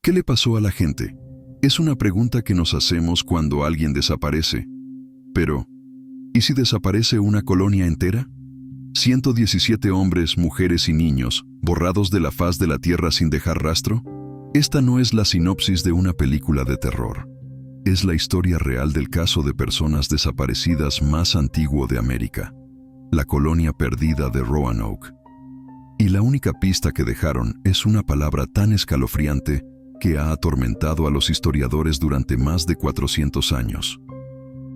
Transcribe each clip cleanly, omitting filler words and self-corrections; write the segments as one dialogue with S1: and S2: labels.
S1: ¿Qué le pasó a la gente? Es una pregunta que nos hacemos cuando alguien desaparece. Pero, ¿y si desaparece una colonia entera? 117 hombres, mujeres y niños, borrados de la faz de la tierra sin dejar rastro. Esta no es la sinopsis de una película de terror. Es la historia real del caso de personas desaparecidas más antiguo de América, la colonia perdida de Roanoke. Y la única pista que dejaron es una palabra tan escalofriante que ha atormentado a los historiadores durante más de 400 años.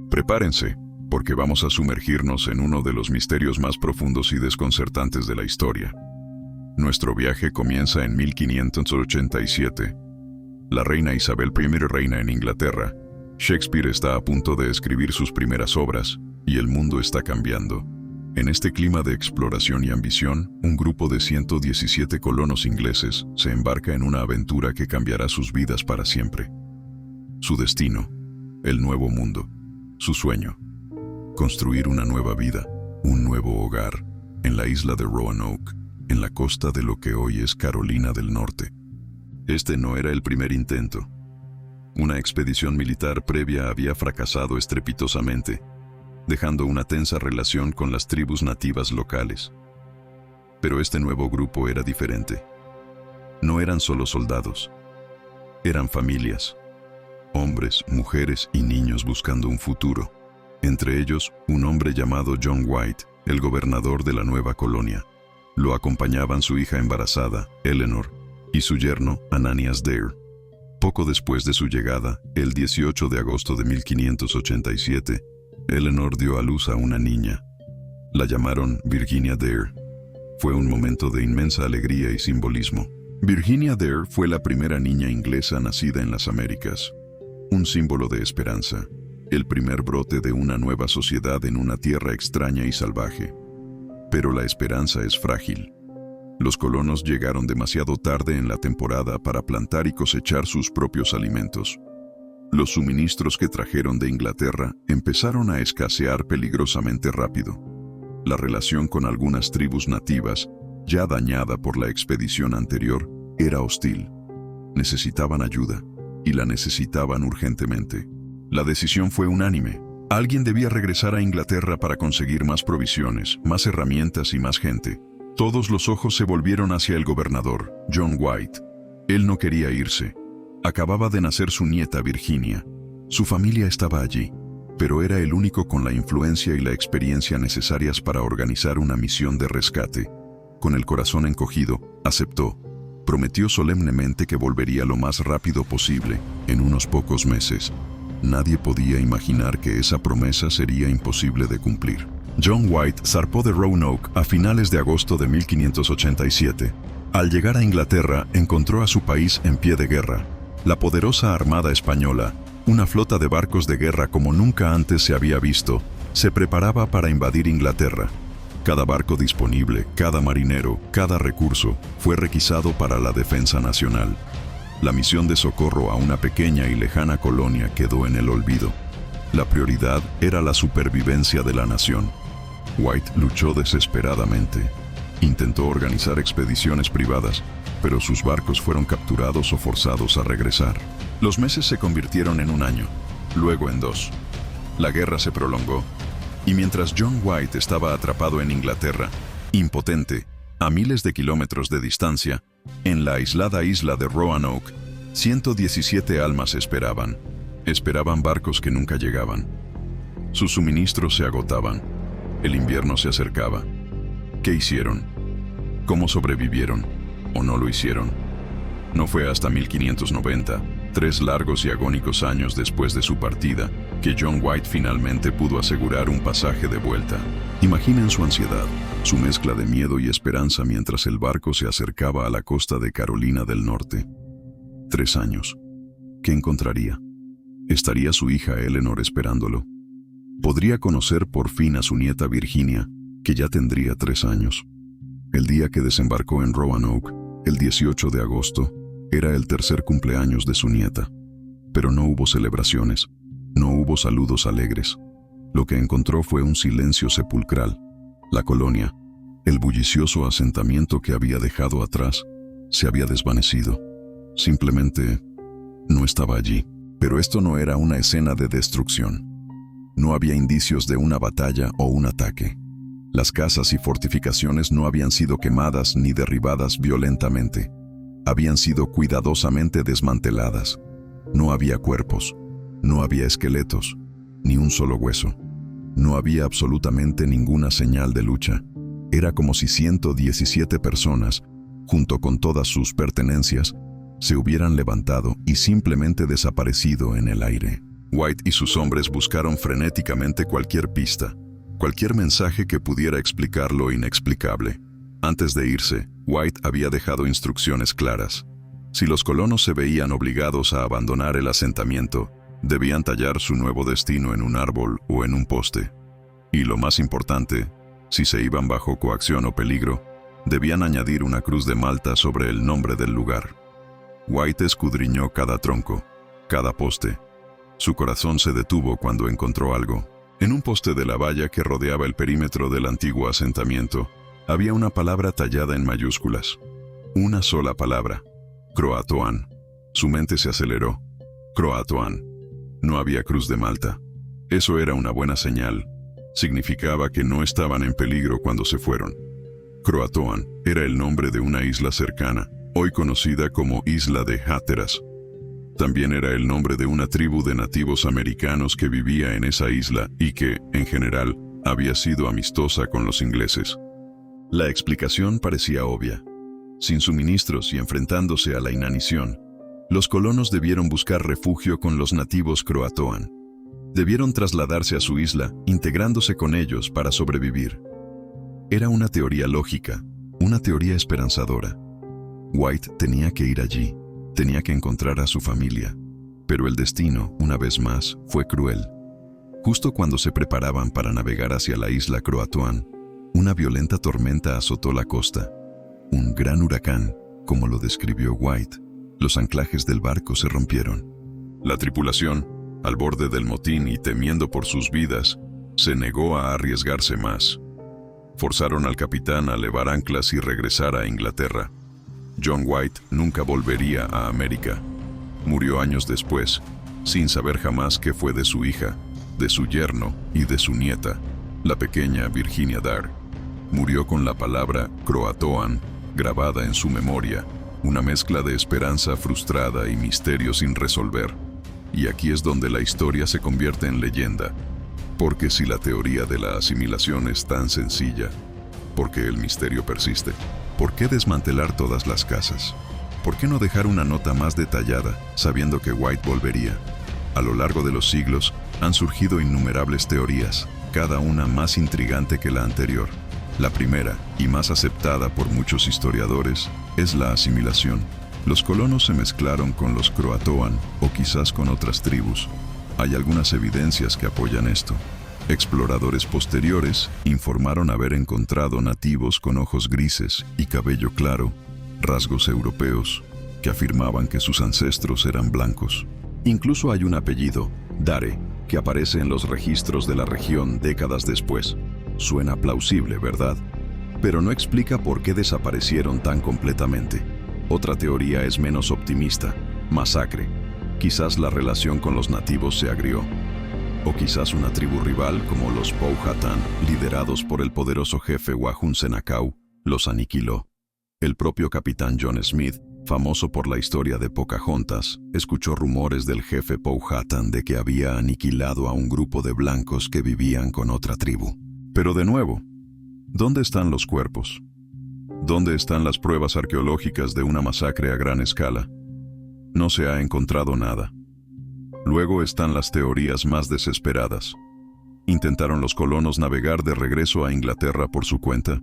S1: Prepárense, porque vamos a sumergirnos en uno de los misterios más profundos y desconcertantes de la historia. Nuestro viaje comienza en 1587. La reina Isabel I reina en Inglaterra. Shakespeare está a punto de escribir sus primeras obras, y el mundo está cambiando. En este clima de exploración y ambición, un grupo de 117 colonos ingleses se embarca en una aventura que cambiará sus vidas para siempre. Su destino, el nuevo mundo. Su sueño, construir una nueva vida, un nuevo hogar, en la isla de Roanoke, en la costa de lo que hoy es Carolina del Norte. Este no era el primer intento. Una expedición militar previa había fracasado estrepitosamente, dejando una tensa relación con las tribus nativas locales. Pero este nuevo grupo era diferente. No eran solo soldados, eran familias, hombres, mujeres y niños buscando un futuro. Entre ellos, un hombre llamado John White, el gobernador de la nueva colonia. Lo acompañaban su hija embarazada, Eleanor, y su yerno, Ananias Dare. Poco después de su llegada, el 18 de agosto de 1587, Eleanor dio a luz a una niña. La llamaron Virginia Dare. Fue un momento de inmensa alegría y simbolismo. Virginia Dare fue la primera niña inglesa nacida en las Américas. Un símbolo de esperanza, el primer brote de una nueva sociedad en una tierra extraña y salvaje. Pero la esperanza es frágil. Los colonos llegaron demasiado tarde en la temporada para plantar y cosechar sus propios alimentos. Los suministros que trajeron de Inglaterra empezaron a escasear peligrosamente rápido. La relación con algunas tribus nativas, ya dañada por la expedición anterior, era hostil. Necesitaban ayuda, y la necesitaban urgentemente. La decisión fue unánime. Alguien debía regresar a Inglaterra para conseguir más provisiones, más herramientas y más gente. Todos los ojos se volvieron hacia el gobernador, John White. Él no quería irse. Acababa de nacer su nieta Virginia. Su familia estaba allí, pero era el único con la influencia y la experiencia necesarias para organizar una misión de rescate. Con el corazón encogido, aceptó. Prometió solemnemente que volvería lo más rápido posible, en unos pocos meses. Nadie podía imaginar que esa promesa sería imposible de cumplir. John White zarpó de Roanoke a finales de agosto de 1587. Al llegar a Inglaterra, encontró a su país en pie de guerra. La poderosa Armada Española, una flota de barcos de guerra como nunca antes se había visto, se preparaba para invadir Inglaterra. Cada barco disponible, cada marinero, cada recurso, fue requisado para la defensa nacional. La misión de socorro a una pequeña y lejana colonia quedó en el olvido. La prioridad era la supervivencia de la nación. White luchó desesperadamente. Intentó organizar expediciones privadas, pero sus barcos fueron capturados o forzados a regresar. Los meses se convirtieron en un año, luego en 2. La guerra se prolongó, y mientras John White estaba atrapado en Inglaterra, impotente, a miles de kilómetros de distancia, en la aislada isla de Roanoke, 117 almas esperaban. Esperaban barcos que nunca llegaban. Sus suministros se agotaban. El invierno se acercaba. ¿Qué hicieron? ¿Cómo sobrevivieron? ¿O no lo hicieron? No fue hasta 1590, 3 largos y agónicos años después de su partida, que John White finalmente pudo asegurar un pasaje de vuelta. Imaginen su ansiedad, su mezcla de miedo y esperanza mientras el barco se acercaba a la costa de Carolina del Norte. 3 años. ¿Qué encontraría? ¿Estaría su hija Eleanor esperándolo? ¿Podría conocer por fin a su nieta Virginia, que ya tendría 3 años? El día que desembarcó en Roanoke, el 18 de agosto, era el tercer cumpleaños de su nieta. Pero no hubo celebraciones, no hubo saludos alegres. Lo que encontró fue un silencio sepulcral. La colonia, el bullicioso asentamiento que había dejado atrás, se había desvanecido. Simplemente no estaba allí. Pero esto no era una escena de destrucción. No había indicios de una batalla o un ataque. Las casas y fortificaciones no habían sido quemadas ni derribadas violentamente. Habían sido cuidadosamente desmanteladas. No había cuerpos, no había esqueletos, ni un solo hueso. No había absolutamente ninguna señal de lucha. Era como si 117 personas, junto con todas sus pertenencias, se hubieran levantado y simplemente desaparecido en el aire. White y sus hombres buscaron frenéticamente cualquier pista, cualquier mensaje que pudiera explicar lo inexplicable. Antes de irse, White había dejado instrucciones claras. Si los colonos se veían obligados a abandonar el asentamiento, debían tallar su nuevo destino en un árbol o en un poste. Y lo más importante, si se iban bajo coacción o peligro, debían añadir una cruz de malta sobre el nombre del lugar. White escudriñó cada tronco, cada poste. Su corazón se detuvo cuando encontró algo. En un poste de la valla que rodeaba el perímetro del antiguo asentamiento, había una palabra tallada en mayúsculas. Una sola palabra: Croatoan. Su mente se aceleró. Croatoan. No había cruz de malta. Eso era una buena señal. Significaba que no estaban en peligro cuando se fueron. Croatoan era el nombre de una isla cercana, hoy conocida como Isla de Hatteras. También era el nombre de una tribu de nativos americanos que vivía en esa isla y que, en general, había sido amistosa con los ingleses. La explicación parecía obvia. Sin suministros y enfrentándose a la inanición, los colonos debieron buscar refugio con los nativos Croatoan. Debieron trasladarse a su isla, integrándose con ellos para sobrevivir. Era una teoría lógica, una teoría esperanzadora. White tenía que ir allí, tenía que encontrar a su familia. Pero el destino, una vez más, fue cruel. Justo cuando se preparaban para navegar hacia la isla Croatoan, una violenta tormenta azotó la costa. Un gran huracán, como lo describió White. Los anclajes del barco se rompieron. La tripulación, al borde del motín y temiendo por sus vidas, se negó a arriesgarse más. Forzaron al capitán a levar anclas y regresar a Inglaterra. John White nunca volvería a América. Murió años después, sin saber jamás qué fue de su hija, de su yerno y de su nieta, la pequeña Virginia Dare. Murió con la palabra Croatoan grabada en su memoria, una mezcla de esperanza frustrada y misterio sin resolver. Y aquí es donde la historia se convierte en leyenda. Porque si la teoría de la asimilación es tan sencilla, ¿por qué el misterio persiste? ¿Por qué desmantelar todas las casas? ¿Por qué no dejar una nota más detallada, sabiendo que White volvería? A lo largo de los siglos, han surgido innumerables teorías, cada una más intrigante que la anterior. La primera, y más aceptada por muchos historiadores, es la asimilación. Los colonos se mezclaron con los Croatoan, o quizás con otras tribus. Hay algunas evidencias que apoyan esto. Exploradores posteriores informaron haber encontrado nativos con ojos grises y cabello claro, rasgos europeos, que afirmaban que sus ancestros eran blancos. Incluso hay un apellido, Dare, que aparece en los registros de la región décadas después. Suena plausible, ¿verdad? Pero no explica por qué desaparecieron tan completamente. Otra teoría es menos optimista: masacre. Quizás la relación con los nativos se agrió. O quizás una tribu rival como los Powhatan, liderados por el poderoso jefe Wahun Senacau, los aniquiló. El propio capitán John Smith, famoso por la historia de Pocahontas, escuchó rumores del jefe Powhatan de que había aniquilado a un grupo de blancos que vivían con otra tribu. Pero de nuevo, ¿dónde están los cuerpos? ¿Dónde están las pruebas arqueológicas de una masacre a gran escala? No se ha encontrado nada. Luego están las teorías más desesperadas. ¿Intentaron los colonos navegar de regreso a Inglaterra por su cuenta?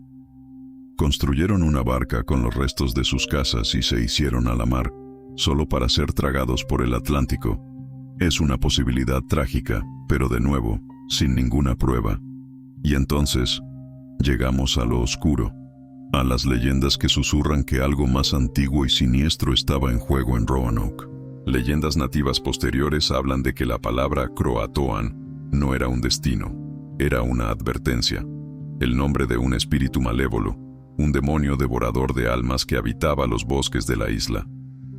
S1: Construyeron una barca con los restos de sus casas y se hicieron a la mar, solo para ser tragados por el Atlántico. Es una posibilidad trágica, pero de nuevo, sin ninguna prueba. Y entonces, llegamos a lo oscuro, a las leyendas que susurran que algo más antiguo y siniestro estaba en juego en Roanoke. Leyendas nativas posteriores hablan de que la palabra Croatoan no era un destino, era una advertencia, el nombre de un espíritu malévolo, un demonio devorador de almas que habitaba los bosques de la isla.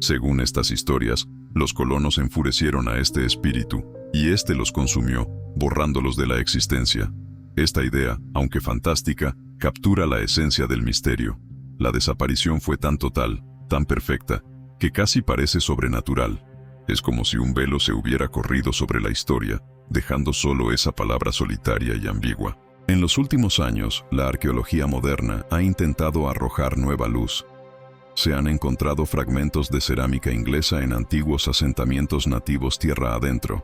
S1: Según estas historias, los colonos enfurecieron a este espíritu, y éste los consumió, borrándolos de la existencia. Esta idea, aunque fantástica, captura la esencia del misterio. La desaparición fue tan total, tan perfecta, que casi parece sobrenatural. Es como si un velo se hubiera corrido sobre la historia, dejando solo esa palabra solitaria y ambigua. En los últimos años, la arqueología moderna ha intentado arrojar nueva luz. Se han encontrado fragmentos de cerámica inglesa en antiguos asentamientos nativos tierra adentro,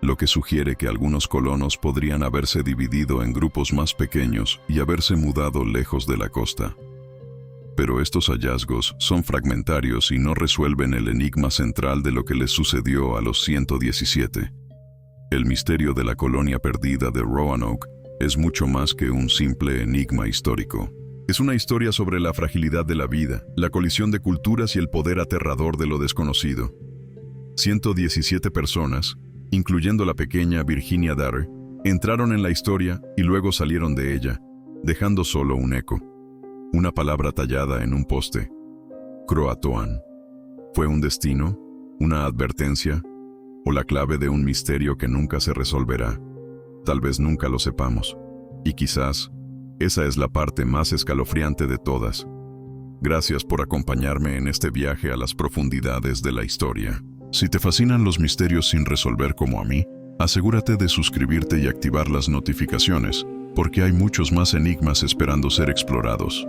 S1: lo que sugiere que algunos colonos podrían haberse dividido en grupos más pequeños y haberse mudado lejos de la costa. Pero estos hallazgos son fragmentarios y no resuelven el enigma central de lo que les sucedió a los 117. El misterio de la colonia perdida de Roanoke es mucho más que un simple enigma histórico. Es una historia sobre la fragilidad de la vida, la colisión de culturas y el poder aterrador de lo desconocido. 117 personas, incluyendo la pequeña Virginia Dare, entraron en la historia y luego salieron de ella, dejando solo un eco. Una palabra tallada en un poste. Croatoan. ¿Fue un destino? ¿Una advertencia? ¿O la clave de un misterio que nunca se resolverá? Tal vez nunca lo sepamos. Y quizás esa es la parte más escalofriante de todas. Gracias por acompañarme en este viaje a las profundidades de la historia. Si te fascinan los misterios sin resolver como a mí, asegúrate de suscribirte y activar las notificaciones, porque hay muchos más enigmas esperando ser explorados.